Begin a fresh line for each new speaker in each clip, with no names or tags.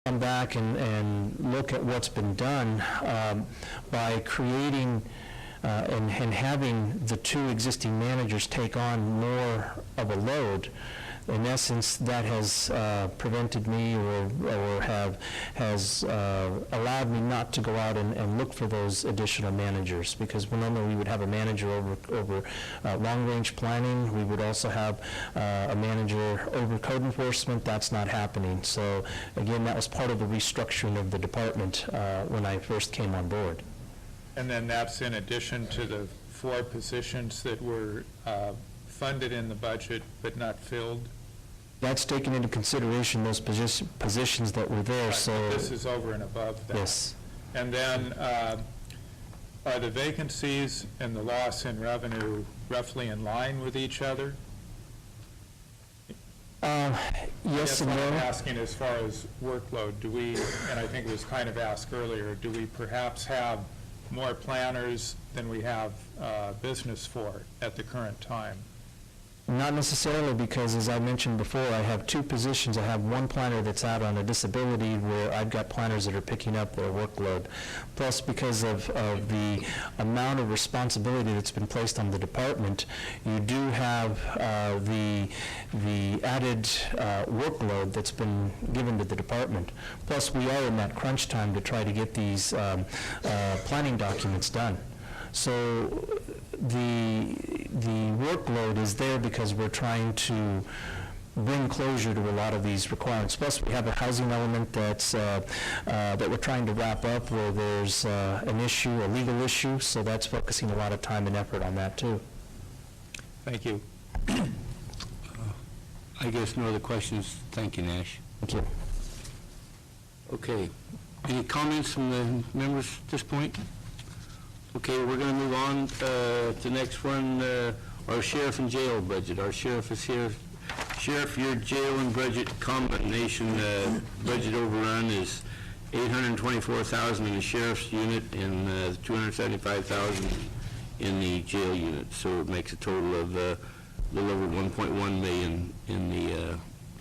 come back and look at what's been done by creating and having the two existing managers take on more of a load. In essence, that has prevented me or has allowed me not to go out and look for those additional managers, because normally we would have a manager over long-range planning. We would also have a manager over code enforcement. That's not happening. So again, that was part of the restructuring of the department when I first came on board.
And then that's in addition to the 4 positions that were funded in the budget but not filled?
That's taken into consideration, those positions that were there. Right. So
this is over and above that.
Yes.
And then are the vacancies and the loss in revenue roughly in line with each other?
Yes and no.
I'm asking as far as workload, do we, and I think it was kind of asked earlier, do we perhaps have more planners than we have business for at the current time?
Not necessarily, because as I mentioned before, I have 2 positions. I have 1 planner that's out on a disability where I've got planners that are picking up their workload. Plus, because of the amount of responsibility that's been placed on the department, you do have the added workload that's been given to the department. Plus, we are in that crunch time to try to get these planning documents done. So the workload is there because we're trying to bring closure to a lot of these requirements. Plus, we have a housing element that's that we're trying to wrap up, where there's an issue, a legal issue. So that's focusing a lot of time and effort on that too.
Thank you.
I guess no other questions. Thank you, Nash.
Thank you.
Okay. Any comments from the members at this point? Okay, we're going to move on to the next one, our sheriff and jail budget. Our sheriff is here. Sheriff, your jail and budget combination budget overrun is $824,000 in the sheriff's unit and $275,000 in the jail unit. So it makes a total of a little over $1.1 million in the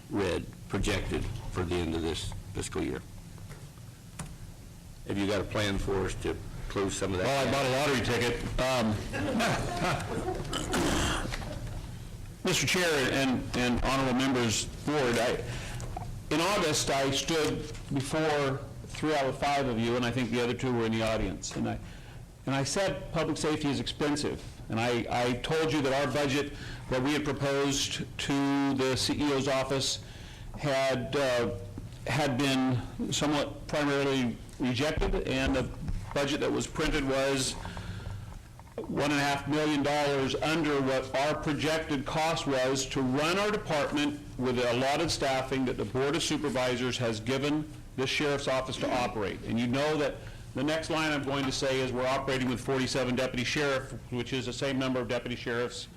red projected for the end of this fiscal year. Have you got a plan for us to close some of that?
Well, I bought a lottery ticket. Mr. Chair and honorable members, board, in August I stood before 3 out of 5 of you, and I think the other 2 were in the audience, and I said public safety is expensive, and I told you that our budget that we had proposed to the CEO's office had been somewhat primarily rejected, and the budget that was printed was $1.5 million under what our projected cost was to run our department with the allotted staffing that the Board of Supervisors has given the Sheriff's Office to operate. And you know that the next line I'm going to say is we're operating with 47 deputy sheriff, which is the same number of deputy sheriffs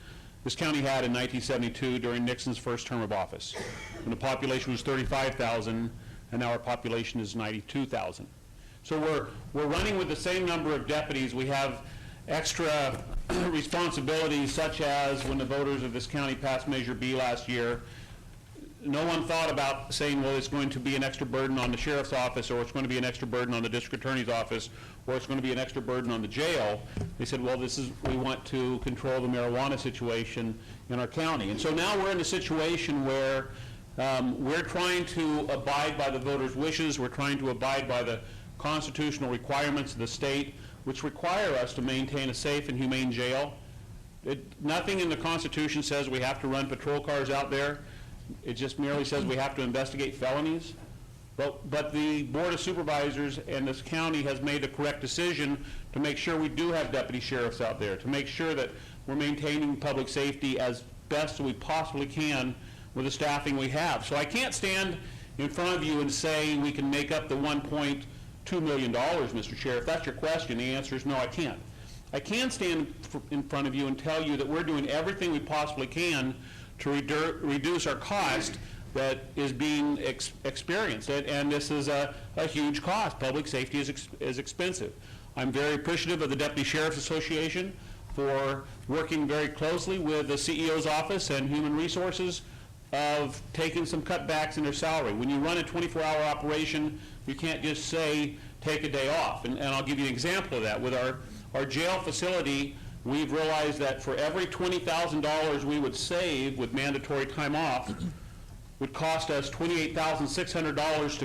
this county had in 1972 during Nixon's first term of office, when the population was 35,000, and now our population is 92,000. So we're running with the same number of deputies. We have extra responsibilities, such as when the voters of this county passed Measure B last year, no one thought about saying, well, it's going to be an extra burden on the sheriff's office, or it's going to be an extra burden on the district attorney's office, or it's going to be an extra burden on the jail. They said, well, we want to control the marijuana situation in our county. And so now we're in a situation where we're trying to abide by the voters' wishes. We're trying to abide by the constitutional requirements of the state, which require us to maintain a safe and humane jail. Nothing in the Constitution says we have to run patrol cars out there. It just merely says we have to investigate felonies. But the Board of Supervisors and this county has made the correct decision to make sure we do have deputy sheriffs out there, to make sure that we're maintaining public safety as best we possibly can with the staffing we have. So I can't stand in front of you and say we can make up the $1.2 million, Mr. Chair. If that's your question, the answer is no, I can't. I can stand in front of you and tell you that we're doing everything we possibly can to reduce our cost that is being experienced. And this is a huge cost. Public safety is expensive. I'm very appreciative of the Deputy Sheriff's Association for working very closely with the CEO's office and Human Resources of taking some cutbacks in their salary. When you run a 24-hour operation, you can't just say, take a day off. And I'll give you an example of that. With our jail facility, we've realized that for every $20,000 we would save with mandatory time off would cost us $28,600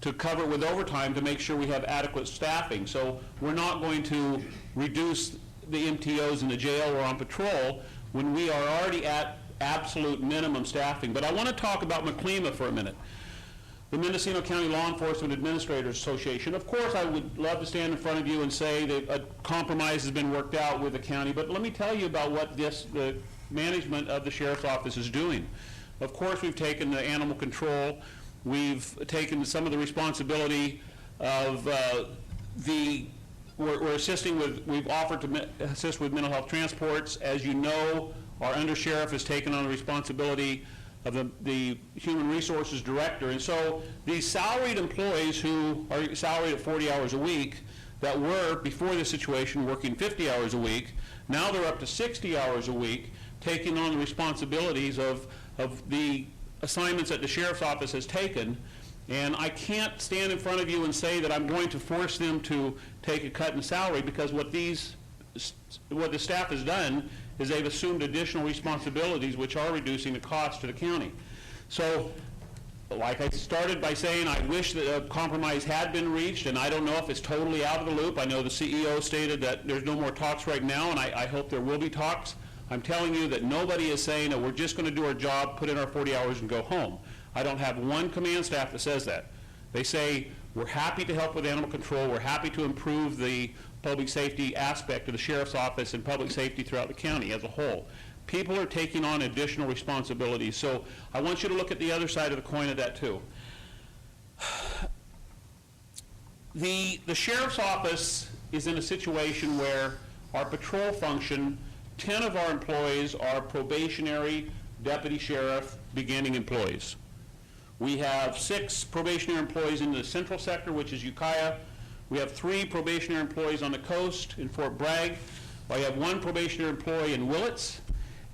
to cover with overtime to make sure we have adequate staffing. So we're not going to reduce the MTOs in the jail or on patrol when we are already at absolute minimum staffing. But I want to talk about McLEMA for a minute. The Mendocino County Law Enforcement Administrators Association. Of course, I would love to stand in front of you and say that a compromise has been worked out with the county, but let me tell you about what the management of the Sheriff's Office is doing. Of course, we've taken the animal control. We've taken some of the responsibility of we're assisting with, we've offered to assist with mental health transports. As you know, our undersheriff has taken on the responsibility of the Human Resources Director. And so these salaried employees who are salaried at 40 hours a week that were, before this situation, working 50 hours a week, now they're up to 60 hours a week, taking on the responsibilities of the assignments that the Sheriff's Office has taken. And I can't stand in front of you and say that I'm going to force them to take a cut in salary, because what the staff has done is they've assumed additional responsibilities which are reducing the cost to the county. So, like I started by saying, I wish that a compromise had been reached, and I don't know if it's totally out of the loop. I know the CEO stated that there's no more talks right now, and I hope there will be talks. I'm telling you that nobody is saying that we're just going to do our job, put in our 40 hours, and go home. I don't have one command staff that says that. They say, we're happy to help with animal control, we're happy to improve the public safety aspect of the Sheriff's Office and public safety throughout the county as a whole. People are taking on additional responsibilities. So I want you to look at the other side of the coin of that too. The Sheriff's Office is in a situation where our patrol function, 10 of our employees are probationary deputy sheriff beginning employees. We have 6 probationary employees in the central sector, which is Ukiah. We have 3 probationary employees on the coast in Fort Bragg. We have 1 probationary employee in Willits,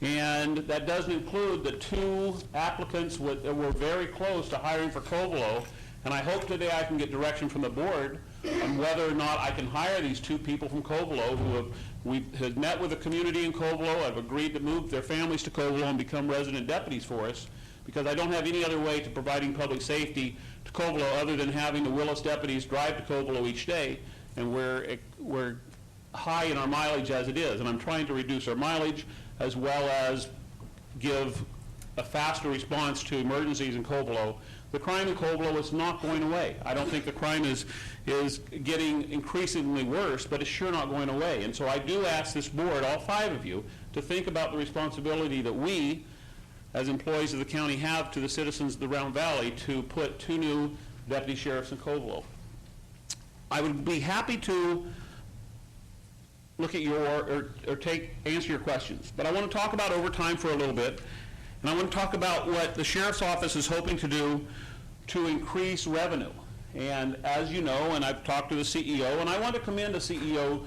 and that doesn't include the 2 applicants that were very close to hiring for Covelo. And I hope today I can get direction from the board on whether or not I can hire these 2 people from Covelo who have met with the community in Covelo, have agreed to move their families to Covelo and become resident deputies for us, because I don't have any other way to providing public safety to Covelo other than having the Willis deputies drive to Covelo each day, and we're high in our mileage as it is, and I'm trying to reduce our mileage as well as give a faster response to emergencies in Covelo. The crime in Covelo is not going away. I don't think the crime is getting increasingly worse, but it's sure not going away. And so I do ask this board, all 5 of you, to think about the responsibility that we, as employees of the county, have to the citizens of the Round Valley to put 2 new deputy sheriffs in Covelo. I would be happy to look at answer your questions, but I want to talk about overtime for a little bit, and I want to talk about what the Sheriff's Office is hoping to do to increase revenue. And as you know, and I've talked to the CEO, and I want to commend the CEO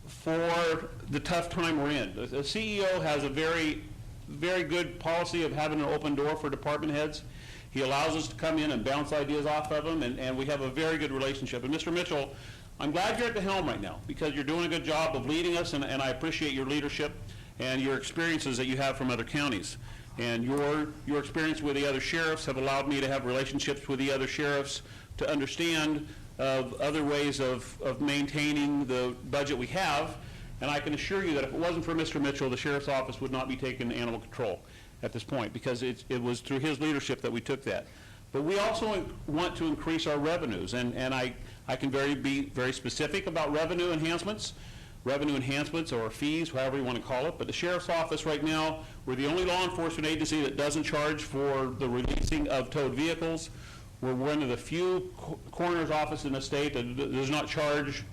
for the tough time we're in. The CEO has a very good policy of having an open door for department heads. He allows us to come in and bounce ideas off of them, and we have a very good relationship. And Mr. Mitchell, I'm glad you're at the helm right now, because you're doing a good job of leading us, and I appreciate your leadership and your experiences that you have from other counties. And your experience with the other sheriffs have allowed me to have relationships with the other sheriffs to understand other ways of maintaining the budget we have. And I can assure you that if it wasn't for Mr. Mitchell, the Sheriff's Office would not be taking animal control at this point, because it was through his leadership that we took that. But we also want to increase our revenues, and I can be very specific about revenue enhancements or fees, however you want to call it. But the Sheriff's Office right now, we're the only law enforcement agency that doesn't charge for the releasing of towed vehicles. We're one of the few coroner's office in the state that does not charge